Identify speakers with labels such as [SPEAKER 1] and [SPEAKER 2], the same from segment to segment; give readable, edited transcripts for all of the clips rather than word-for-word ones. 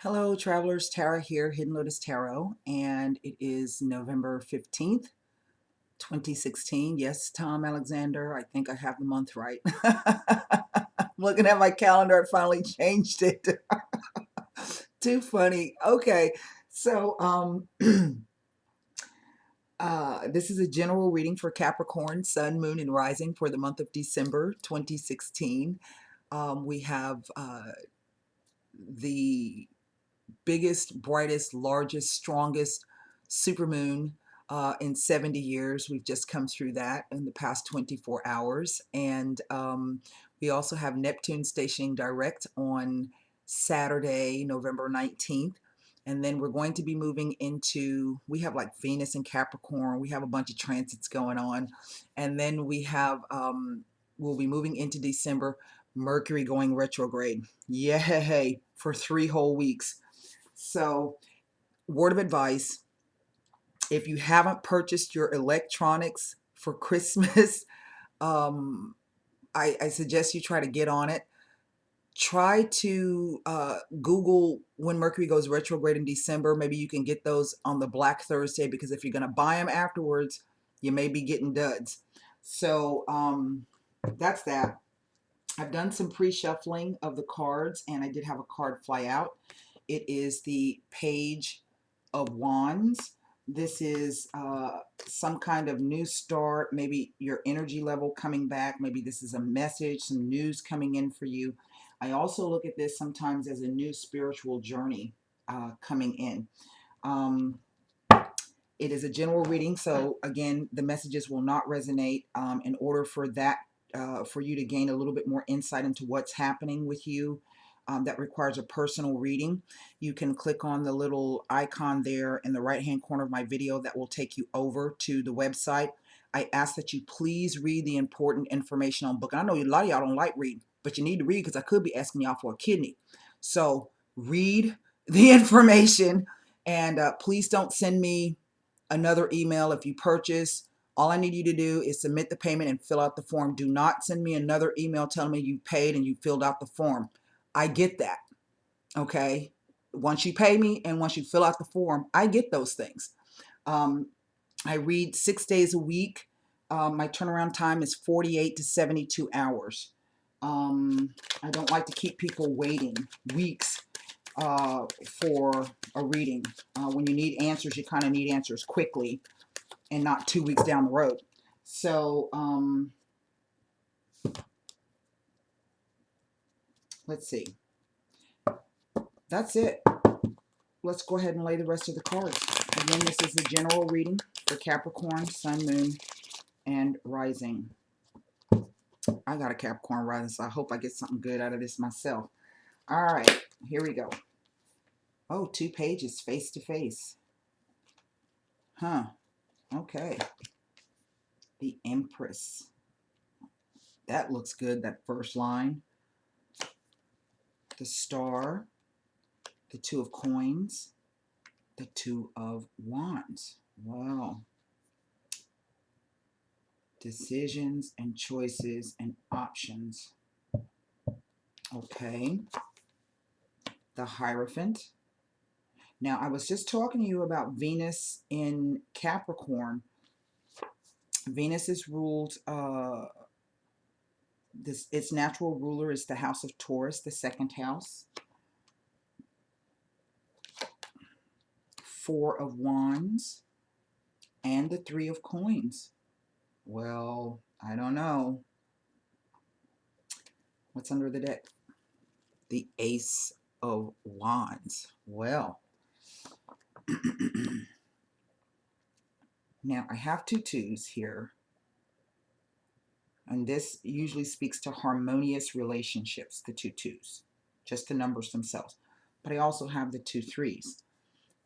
[SPEAKER 1] Hello, travelers. Tara here, Hidden Lotus Tarot, and it is November 15th, 2016. Yes, Tom Alexander, I think I have the month right. I'm looking at my calendar, I finally changed it. Too funny. Okay, so this is a general reading for Capricorn, Sun, Moon, and Rising for the month of December 2016. We have the biggest, brightest, largest, strongest supermoon in 70 years. We've just come through that in the past 24 hours. And we also have Neptune stationing direct on Saturday, November 19th. And then we're going to be moving into, we have like Venus and Capricorn. We have a bunch of transits going on. And then we have, we'll be moving into December, Mercury going retrograde. Yay, for 3 whole weeks. So, word of advice, if you haven't purchased your electronics for Christmas, um, I suggest you try to get on it. Try to Google when Mercury goes retrograde in December. Maybe you can get those on the Black Thursday, because if you're going to buy them afterwards, you may be getting duds. So that's that. I've done some pre-shuffling of the cards, and I did have a card fly out. It is the Page of Wands. This is some kind of new start, maybe your energy level coming back. Maybe this is a message, some news coming in for you. I also look at this sometimes as a new spiritual journey coming in. It is a general reading, so again, the messages will not resonate. In order for that, for you to gain a little bit more insight into what's happening with you, that requires a personal reading. You can click on the little icon there in the right hand corner of my video that will take you over to the website. I ask that you please read the important information on book. And I know a lot of y'all don't like reading, but you need to read, because I could be asking y'all for a kidney. So read the information, and please don't send me another email if you purchase. All I need you to do is submit the payment and fill out the form. Do not send me another email telling me you paid and you filled out the form. I get that, okay? Once you pay me and once you fill out the form, I get those things. I read 6 days a week. My turnaround time is 48 to 72 hours. I don't like to keep people waiting weeks for a reading. When you need answers, you kind of need answers quickly and not 2 weeks down the road. So let's see. That's it. Let's go ahead and lay the rest of the cards. Again, this is the general reading for Capricorn, Sun, Moon, and Rising. I got a Capricorn rising, so I hope I get something good out of this myself. All right, here we go. Oh, 2 pages face to face. Huh. Okay. The Empress. That looks good, that first line. The Star. The Two of Coins. The Two of Wands. Wow. Decisions and choices and options. Okay. The Hierophant. Now, I was just talking to you about Venus in Capricorn. Venus is ruled, its natural ruler is the house of Taurus, the second house. 4 of Wands and the 3 of Coins. Well, I don't know. What's under the deck? The Ace of Wands. Well, now I have 2 twos here. And this usually speaks to harmonious relationships, the 2 twos, just the numbers themselves. But I also have the 2 threes,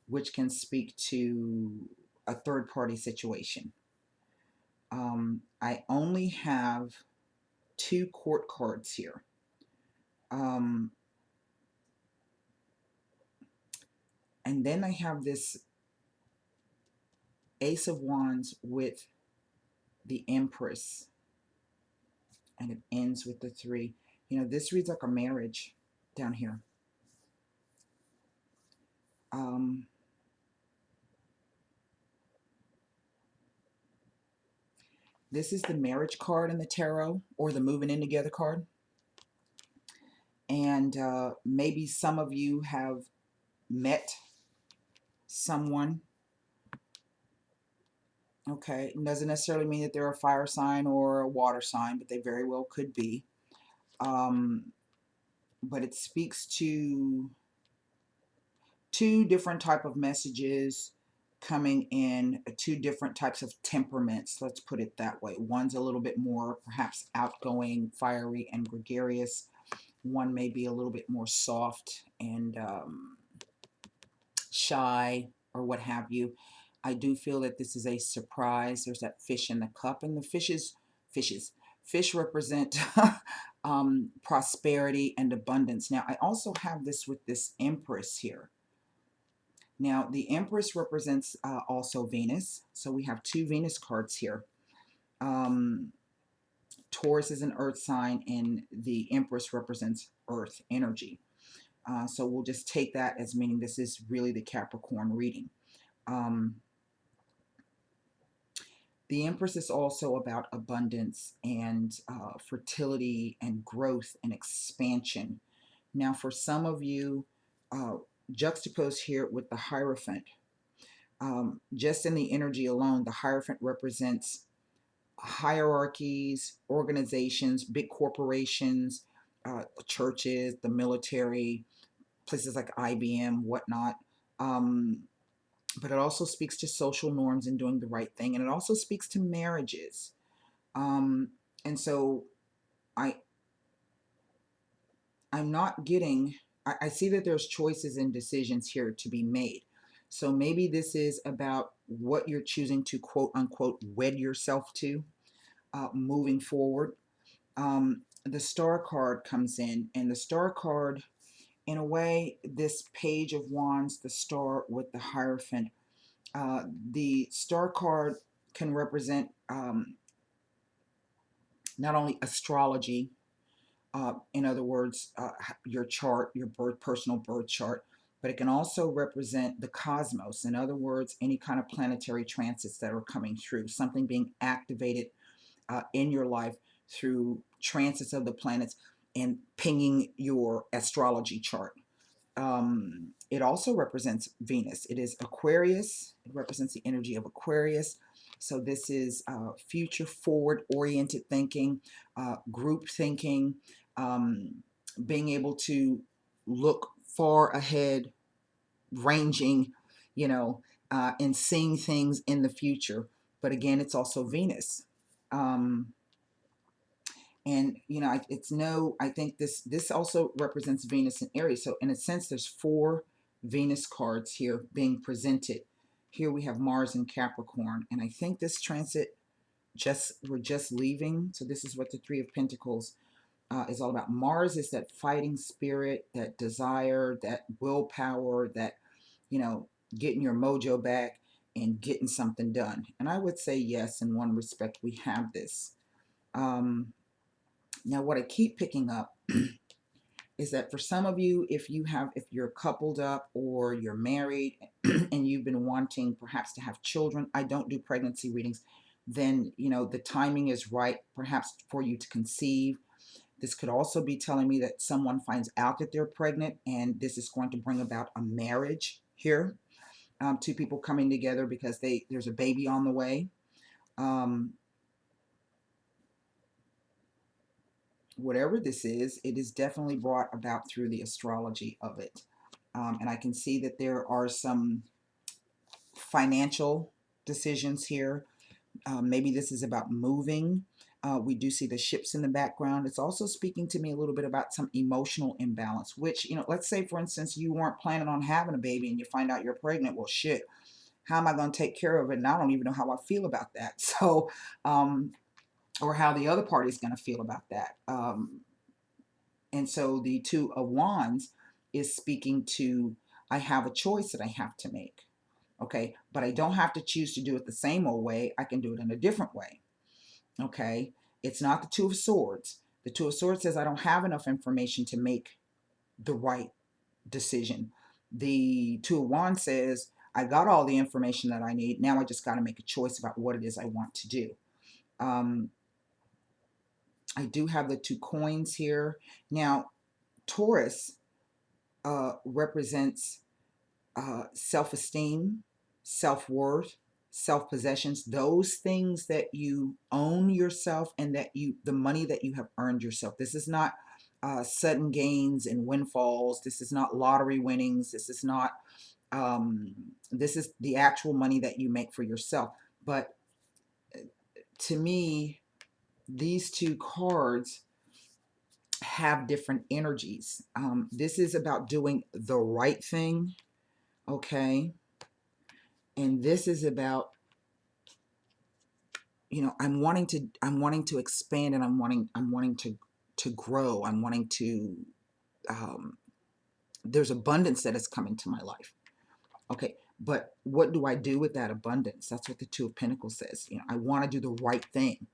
[SPEAKER 1] which can speak to a third-party situation. I only have 2 court cards here. And then I have this Ace of Wands with the Empress, and it ends with the 3. You know, this reads like a marriage down here. Um, this is the marriage card in the tarot, or the moving in together card. And maybe some of you have met someone. Okay, it doesn't necessarily mean that they're a fire sign or a water sign, but they very well could be. But it speaks to two different type of messages coming in, two different types of temperaments, let's put it that way. One's a little bit more perhaps outgoing, fiery, and gregarious. One may be a little bit more soft and shy, or what have you. I do feel that this is a surprise. There's that fish in the cup, and the fish represent prosperity and abundance. Now, I also have this with this Empress here. Now, the Empress represents also Venus. So we have two Venus cards here. Taurus is an earth sign, and the Empress represents earth energy. So we'll just take that as meaning this is really the Capricorn reading. The Empress is also about abundance and fertility and growth and expansion. Now, for some of you, juxtaposed here with the Hierophant, just in the energy alone, the Hierophant represents hierarchies, organizations, big corporations, churches, the military, places like IBM, whatnot. But it also speaks to social norms and doing the right thing. And it also speaks to marriages. And so I'm not getting, I see that there's choices and decisions here to be made. So maybe this is about what you're choosing to quote unquote wed yourself to moving forward. The Star card comes in, and the Star card, in a way, this Page of Wands, the Star with the Hierophant, the Star card can represent not only astrology, in other words, your chart, your personal birth chart, but it can also represent the cosmos. In other words, any kind of planetary transits that are coming through, something being activated in your life through transits of the planets and pinging your astrology chart. It also represents Venus. It is Aquarius. It represents the energy of Aquarius. So this is future forward oriented thinking, group thinking, being able to look far ahead, ranging, and seeing things in the future. But again, it's also Venus. And I think this also represents Venus in Aries. So in a sense, there's four Venus cards here being presented. Here we have Mars in Capricorn, and I think this transit we're just leaving. So this is what the Three of Pentacles is all about. Mars is that fighting spirit, that desire, that willpower, that getting your mojo back and getting something done. And I would say yes, in one respect, we have this. Now, what I keep picking up is that for some of you, if you're coupled up or you're married and you've been wanting perhaps to have children, I don't do pregnancy readings, then, the timing is right perhaps for you to conceive. This could also be telling me that someone finds out that they're pregnant, and this is going to bring about a marriage here. Two people coming together because there's a baby on the way. Whatever this is, it is definitely brought about through the astrology of it. And I can see that there are some financial decisions here. Maybe this is about moving. We do see the ships in the background. It's also speaking to me a little bit about some emotional imbalance, which, let's say, for instance, you weren't planning on having a baby and you find out you're pregnant. Well, shit, how am I going to take care of it? And I don't even know how I feel about that. So, or how the other party is going to feel about that. And so the Two of Wands is speaking to, I have a choice that I have to make. Okay, but I don't have to choose to do it the same old way. I can do it in a different way. Okay, it's not the Two of Swords. The Two of Swords says I don't have enough information to make the right decision. The Two of Wands says, I got all the information that I need. Now I just got to make a choice about what it is I want to do. I do have the two coins here. Now, Taurus represents self-esteem, self-worth, self-possessions, those things that you own yourself and that the money that you have earned yourself. This is not sudden gains and windfalls. This is not lottery winnings. This is not, this is the actual money that you make for yourself. But to me, these two cards have different energies. This is about doing the right thing, okay? And this is about, you know, I'm wanting to expand, and I'm wanting to grow. I'm wanting to, there's abundance that has come into my life. Okay, but what do I do with that abundance? That's what the Two of Pentacles says. You know, I want to do the right thing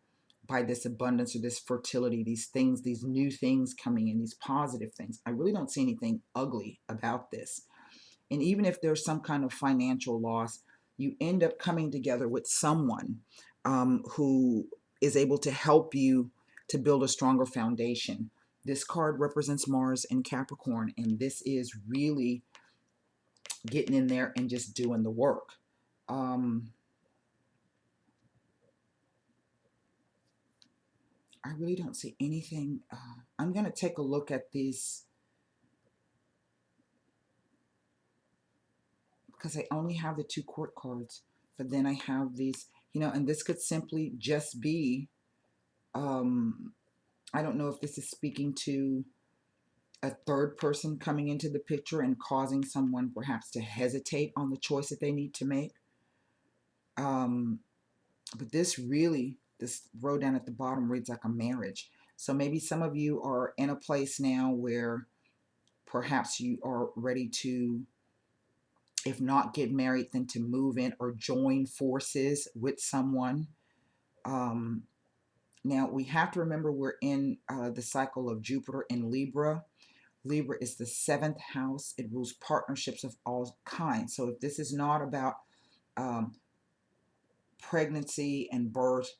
[SPEAKER 1] by this abundance or this fertility, these things, these new things coming in, these positive things. I really don't see anything ugly about this. And even if there's some kind of financial loss, you end up coming together with someone who is able to help you to build a stronger foundation. This card represents Mars and Capricorn, and this is really getting in there and just doing the work. I really don't see anything. I'm going to take a look at these because I only have the two court cards, but then I have these, you know, and this could simply just be, I don't know if this is speaking to a third person coming into the picture and causing someone perhaps to hesitate on the choice that they need to make. But this really, this row down at the bottom reads like a marriage. So maybe some of you are in a place now where perhaps you are ready to, if not get married, then to move in or join forces with someone. Now, we have to remember we're in the cycle of Jupiter in Libra. Libra is the 7th house. It rules partnerships of all kinds. So if this is not about pregnancy and birth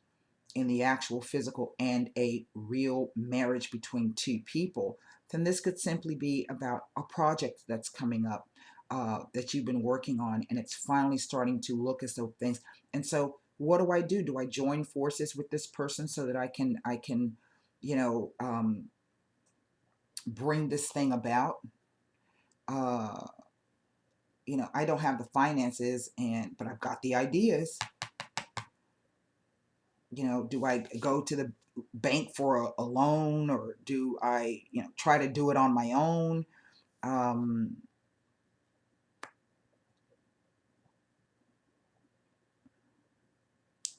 [SPEAKER 1] in the actual physical and a real marriage between two people, then this could simply be about a project that's coming up that you've been working on, and it's finally starting to look as though things. And so what do I do? Do I join forces with this person so that I can you know, bring this thing about? You know, I don't have the finances, but I've got the ideas. You know, do I go to the bank for a loan, or do I, you know, try to do it on my own?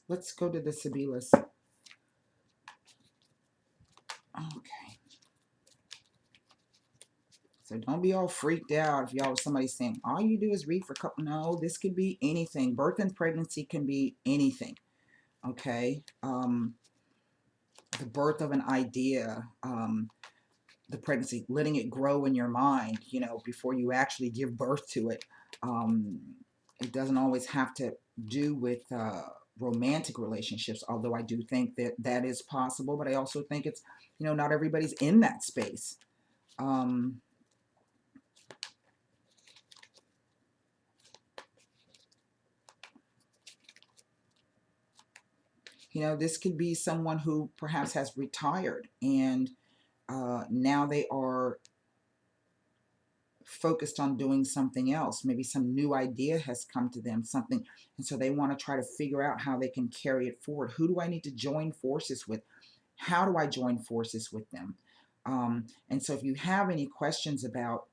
[SPEAKER 1] Let's go to the Sibilas. Okay. So don't be all freaked out if y'all, somebody's saying, all you do is read for couple. No, this could be anything. Birth and pregnancy can be anything. Okay. The birth of an idea, the pregnancy, letting it grow in your mind, you know, before you actually give birth to it. It doesn't always have to do with romantic relationships, although I do think that that is possible, but I also think it's, you know, not everybody's in that space. You know, this could be someone who perhaps has retired, and now they are focused on doing something else. Maybe some new idea has come to them, something, and so they want to try to figure out how they can carry it forward. Who do I need to join forces with? How do I join forces with them? And so if you have any questions about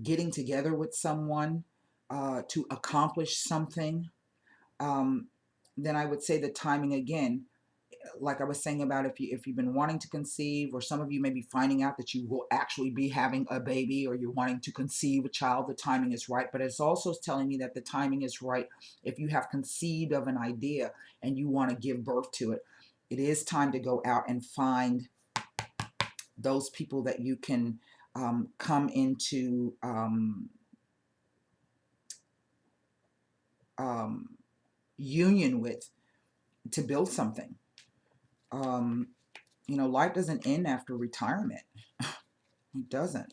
[SPEAKER 1] getting together with someone to accomplish something, then I would say the timing again, like I was saying about if you've been wanting to conceive, or some of you may be finding out that you will actually be having a baby, or you're wanting to conceive a child, the timing is right. But it's also telling me that the timing is right if you have conceived of an idea and you want to give birth to it. It is time to go out and find those people that you can come into union with to build something. Um, you know, life doesn't end after retirement. It doesn't.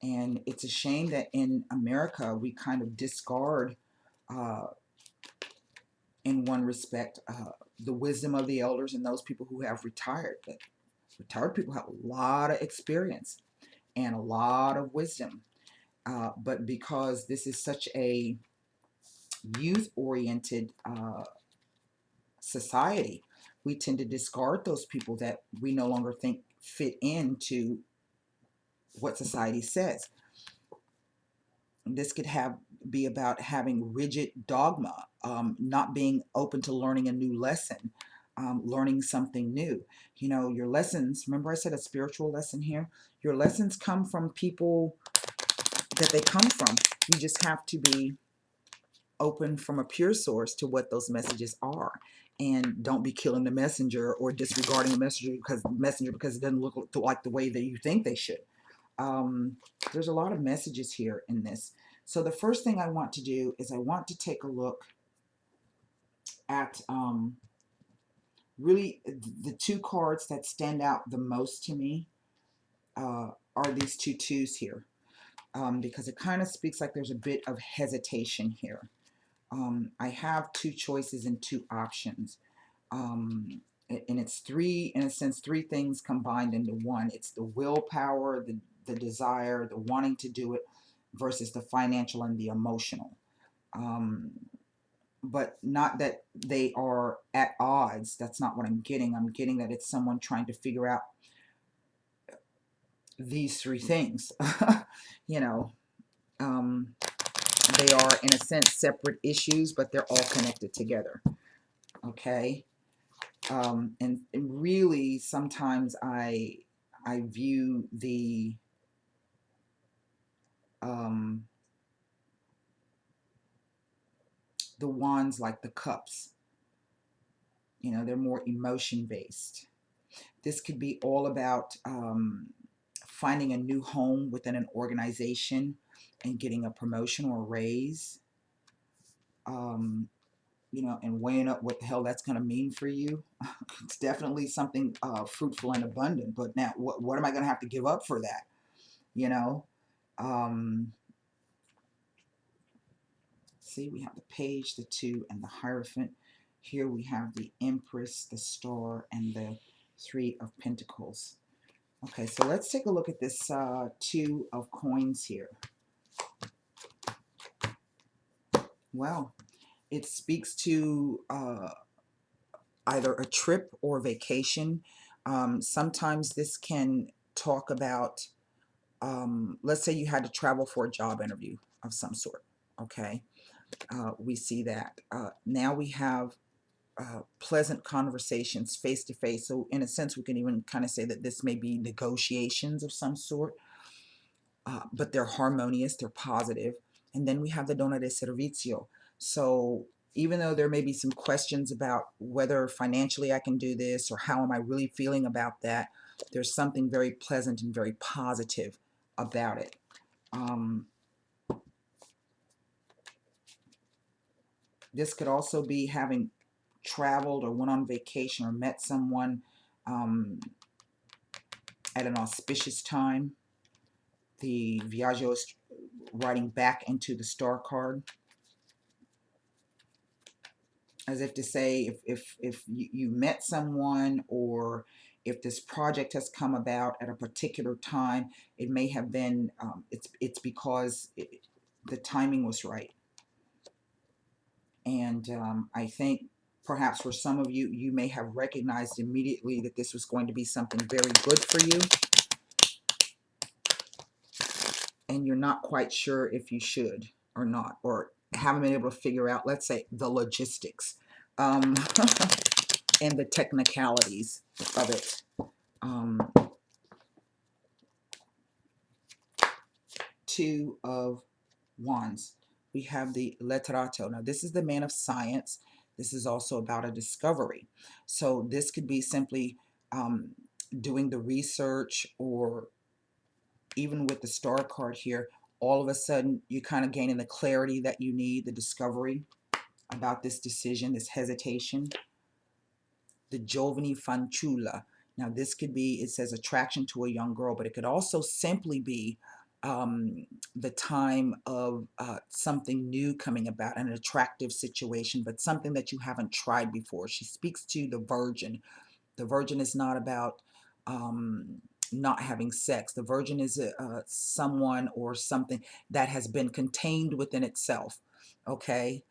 [SPEAKER 1] And it's a shame that in America we kind of discard, uh, in one respect, the wisdom of the elders and those people who have retired. But retired people have a lot of experience and a lot of wisdom. But because this is such a youth-oriented society, we tend to discard those people that we no longer think fit into what society says. This could be about having rigid dogma, not being open to learning a new lesson, learning something new. You know, your lessons, remember I said a spiritual lesson here? Your lessons come from people that they come from. You just have to be open from a pure source to what those messages are, and don't be killing the messenger or disregarding the messenger because it doesn't look like the way that you think they should. There's a lot of messages here in this. So the first thing I want to do is I want to take a look at really the two cards that stand out the most to me, are these two twos here, because it kind of speaks like there's a bit of hesitation here. I have two choices and two options. And it's three, in a sense, three things combined into one. It's the willpower, the desire, the wanting to do it, versus the financial and the emotional. Um, but not that they are at odds. That's not what I'm getting. I'm getting that it's someone trying to figure out these three things. You know, um, they are, in a sense, separate issues, but they're all connected together. Okay. And really, sometimes I view um, the wands like the cups. You know, they're more emotion based. This could be all about finding a new home within an organization and getting a promotion or a raise. Um, you know, and weighing up what the hell that's going to mean for you. It's definitely something fruitful and abundant. But now, what am I going to have to give up for that? You know. Um, See, we have the page, the two, and the Hierophant. Here we have the Empress, the Star, and the Three of Pentacles. Okay, so let's take a look at this Two of Coins here. Well, it speaks to either a trip or vacation. Sometimes this can talk about, let's say you had to travel for a job interview of some sort. Okay, we see that. Now we have pleasant conversations face to face. So in a sense, we can even kind of say that this may be negotiations of some sort, but they're harmonious, they're positive. And then we have the dona de servicio. So even though there may be some questions about whether financially I can do this or how am I really feeling about that, there's something very pleasant and very positive about it. This could also be having traveled or went on vacation or met someone um, at an auspicious time. The Viaggio is writing back into the Star card, as if to say if you met someone, or if this project has come about at a particular time, it may have been it's because the timing was right. And I think perhaps for some of you, you may have recognized immediately that this was going to be something very good for you, and you're not quite sure if you should or not, or haven't been able to figure out, let's say, the logistics and the technicalities of it. Two of Wands. We have the letterato. Now, this is the man of science. This is also about a discovery. So this could be simply doing the research or even with the star card here, all of a sudden you're kind of gaining the clarity that you need, the discovery about this decision, this hesitation. The giovani fanciulla. Now this could be, it says attraction to a young girl, but it could also simply be the time of something new coming about, an attractive situation, but something that you haven't tried before. She speaks to the virgin. The virgin is not about not having sex. The virgin is someone or something that has been contained within itself. Okay.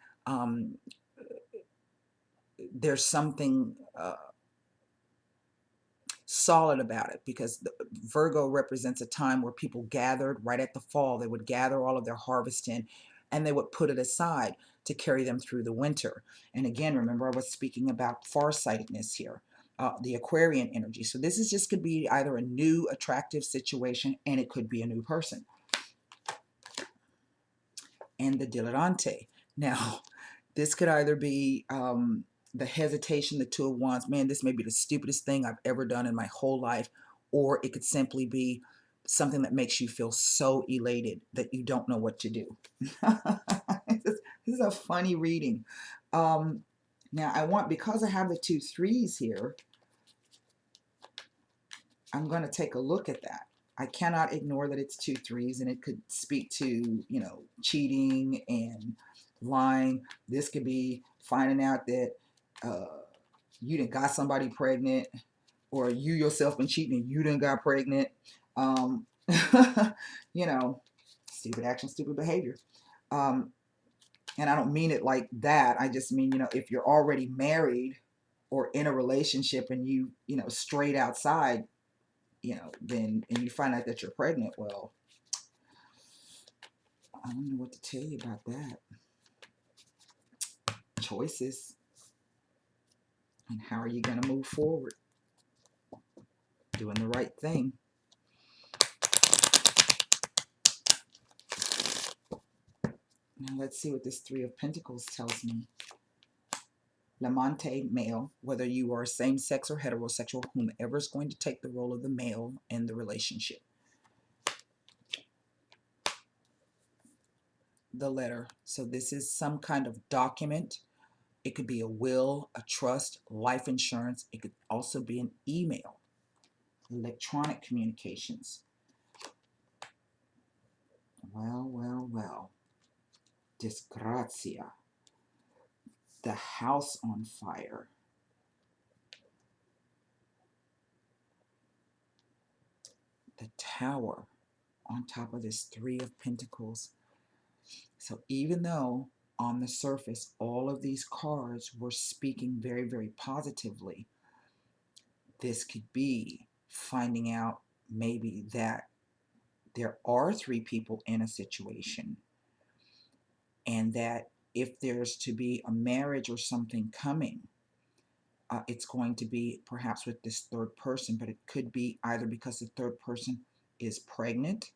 [SPEAKER 1] There's something solid about it, because Virgo represents a time where people gathered right at the fall. They would gather all of their harvest in and they would put it aside to carry them through the winter. And again, remember I was speaking about farsightedness here, the Aquarian energy. So this is just could be either a new attractive situation, and it could be a new person. And the dilettante. Now, this could either be the hesitation, the Two of Wands. Man, this may be the stupidest thing I've ever done in my whole life. Or it could simply be something that makes you feel so elated that you don't know what to do. This is a funny reading. Now, I want, because I have the 2 3s here, I'm going to take a look at that. I cannot ignore that it's 2 3s, and it could speak to, you know, cheating and lying. This could be finding out that you done got somebody pregnant, or you yourself been cheating and you done got pregnant. You know, stupid action, stupid behavior. And I don't mean it like that. I just mean, you know, if you're already married or in a relationship and you know, straight outside, you know, then, and you find out that you're pregnant, well, I don't know what to tell you about that. Choices. And how are you going to move forward? Doing the right thing. Now let's see what this 3 of Pentacles tells me. L'amante, male, whether you are same-sex or heterosexual, whomever is going to take the role of the male in the relationship. The letter. So this is some kind of document. It could be a will, a trust, life insurance. It could also be an email, electronic communications. Well, well, well. Disgrazia. The house on fire. The Tower on top of this 3 of Pentacles. So even though on the surface all of these cards were speaking very, very positively, this could be finding out maybe that there are 3 people in a situation, and that if there's to be a marriage or something coming, it's going to be perhaps with this 3rd person, but it could be either because the 3rd person is pregnant,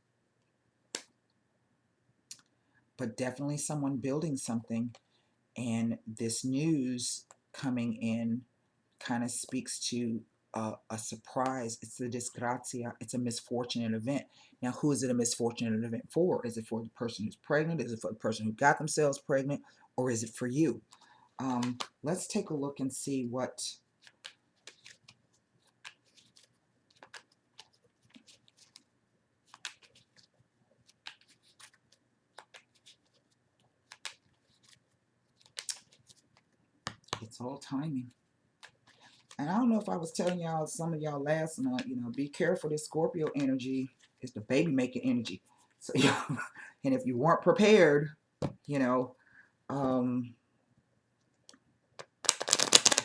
[SPEAKER 1] but definitely someone building something, and this news coming in kind of speaks to a surprise. It's the disgrazia. It's a misfortunate event. Now, who is it a misfortunate event for? Is it for the person who's pregnant? Is it for the person who got themselves pregnant? Or is it for you? Let's take a look and see what... It's all timing. And I don't know if I was telling y'all, some of y'all last night, you know, be careful. This Scorpio energy is the baby making energy. So, yeah, and if you weren't prepared, you know,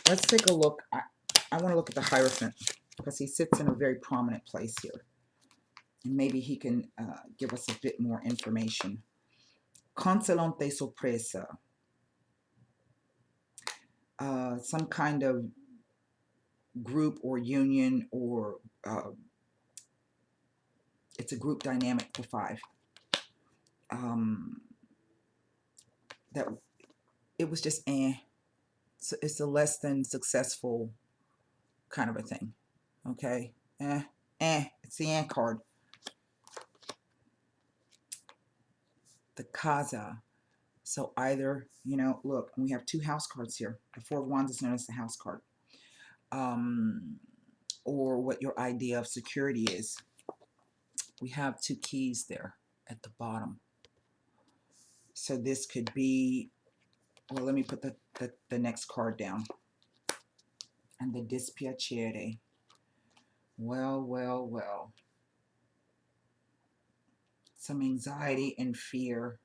[SPEAKER 1] let's take a look. I want to look at the Hierophant, because he sits in a very prominent place here. And maybe he can give us a bit more information. Consolante sorpresa. Some kind of group or union, or it's a group dynamic, the 5. That it was just so it's a less than successful kind of a thing. Okay, it's the card. the Kaza. So either, you know, look, we have two house cards here. The Four of Wands is known as the house card. Or what your idea of security is. We have two keys there at the bottom. So this could be, well, let me put the next card down. And the dispiacere. Well, well, well. Some anxiety and fear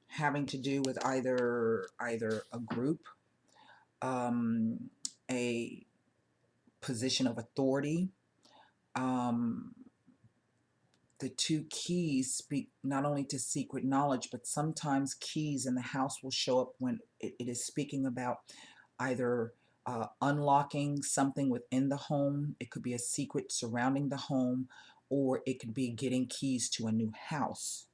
[SPEAKER 1] having to do with either a group, a position of authority. The two keys speak not only to secret knowledge, but sometimes keys in the house will show up when it is speaking about either unlocking something within the home. It could be a secret surrounding the home, or it could be getting keys to a new house.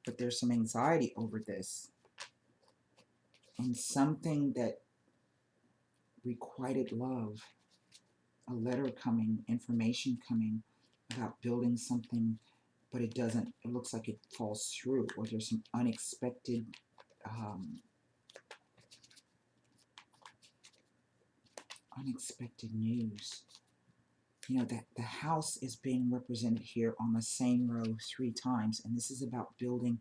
[SPEAKER 1] But there's some anxiety over this, and something that requited love, a letter coming, information coming about building something, but it doesn't, it looks like it falls through, or there's some unexpected unexpected news. You know, that the house is being represented here on the same row 3 times, and this is about building.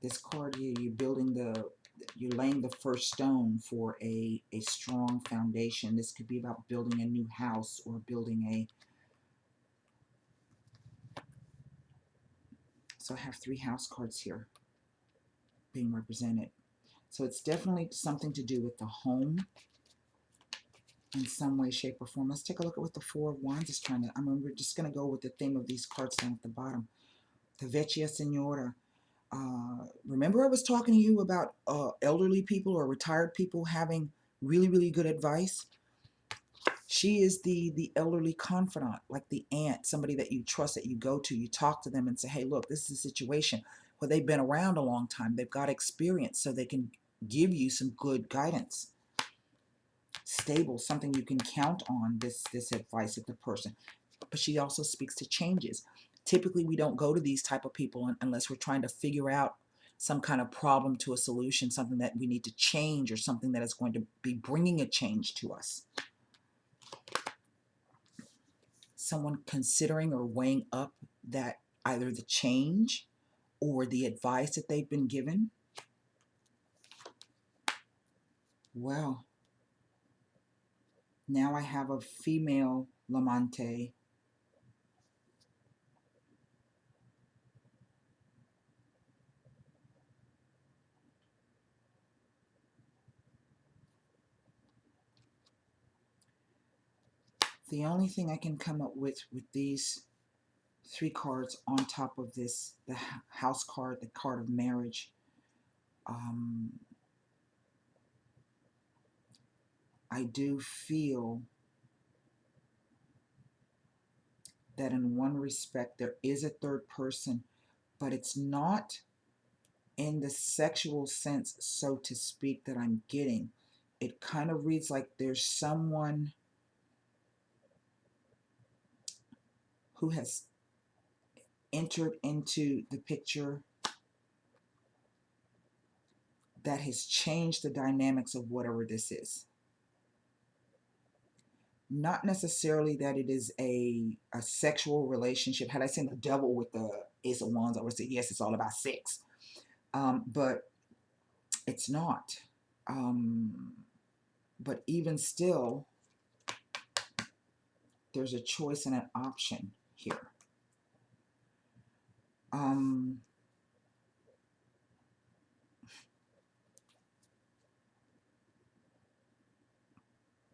[SPEAKER 1] This card here, you're laying the first stone for a strong foundation. This could be about building a new house, or building a, so I have 3 house cards here being represented. So it's definitely something to do with the home in some way, shape, or form. Let's take a look at what the Four of Wands is trying to, I mean, we're just going to go with the theme of these cards down at the bottom. The Vecchia Signora. Remember I was talking to you about elderly people or retired people having really, really good advice? She is the elderly confidant, like the aunt, somebody that you trust, that you go to, you talk to them and say, hey, look, this is a situation where they've been around a long time, they've got experience, so they can give you some good guidance. Stable, something you can count on, this advice of the person. But she also speaks to changes. Typically, we don't go to these type of people unless we're trying to figure out some kind of problem to a solution, something that we need to change, or something that is going to be bringing a change to us. Someone considering or weighing up that either the change or the advice that they've been given. Well, now I have a female Lamante. The only thing I can come up with these 3 cards on top of this, the house card, the card of marriage, I do feel that in one respect there is a third person, but it's not in the sexual sense, so to speak, that I'm getting. It kind of reads like there's someone who has entered into the picture that has changed the dynamics of whatever this is. Not necessarily that it is a sexual relationship. Had I seen the devil with the Ace of Wands, I would say, yes, it's all about sex. But it's not. But even still, there's a choice and an option here.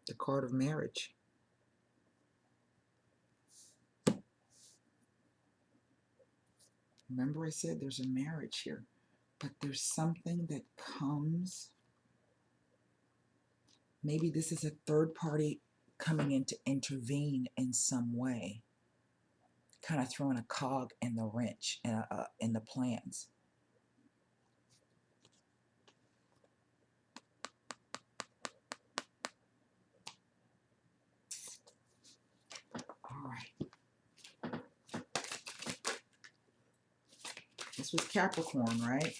[SPEAKER 1] The card of marriage. Remember I said there's a marriage here, but there's something that comes. Maybe this is a third party coming in to intervene in some way, kind of throwing a cog in the wrench in the plans. This was Capricorn, right?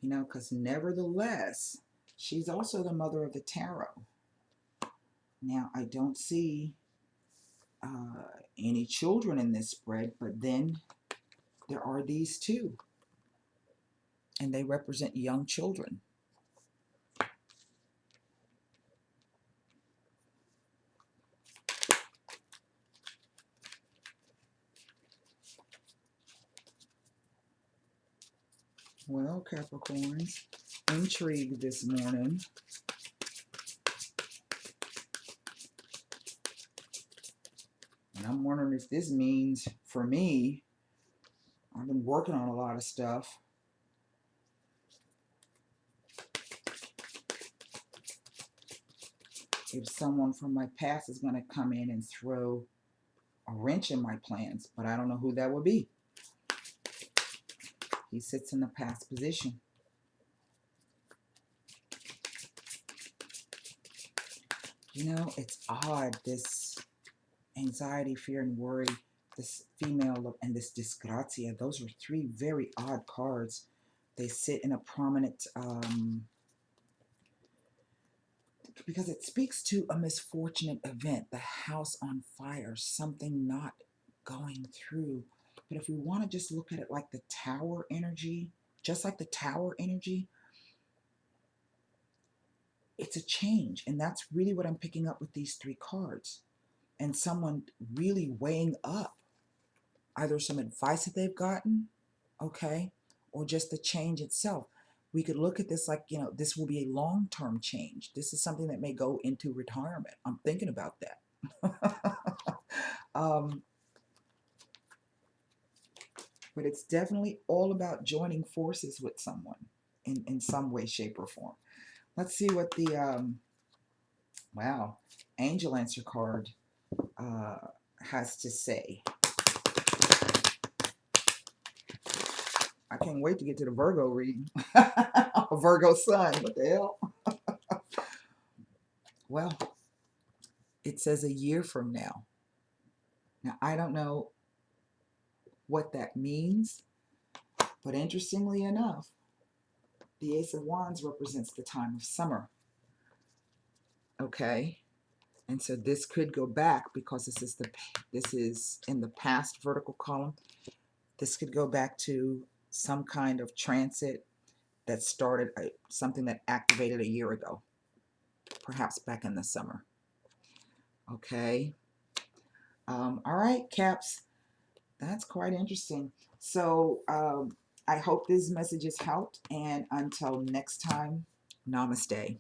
[SPEAKER 1] You know, because nevertheless, she's also the mother of the tarot. Now, I don't see any children in this spread, but then there are these two, and they represent young children. Well, Capricorns, intrigued this morning. And I'm wondering if this means, for me, I've been working on a lot of stuff. If someone from my past is going to come in and throw a wrench in my plans, but I don't know who that would be. He sits in the past position. You know, it's odd, this anxiety, fear, and worry, this female, and this disgrazia. Those are three very odd cards. They sit in a prominent, because it speaks to a misfortunate event, the house on fire, something not going through. But if we want to just look at it like the tower energy, just like the tower energy, it's a change. And that's really what I'm picking up with these three cards. And someone really weighing up either some advice that they've gotten, okay, or just the change itself. We could look at this like, you know, this will be a long-term change. This is something that may go into retirement. I'm thinking about that. But it's definitely all about joining forces with someone in some way, shape, or form. Let's see what the, wow, Angel Answer card has to say. I can't wait to get to the Virgo reading. Virgo sun, what the hell? Well, it says a year from now. Now, I don't know what that means, but interestingly enough, the Ace of Wands represents the time of summer. Okay? And so this could go back, because this is in the past vertical column. This could go back to some kind of transit that started, something that activated a year ago, perhaps back in the summer. Okay. All right, Caps. That's quite interesting. So I hope this message has helped. And until next time, namaste.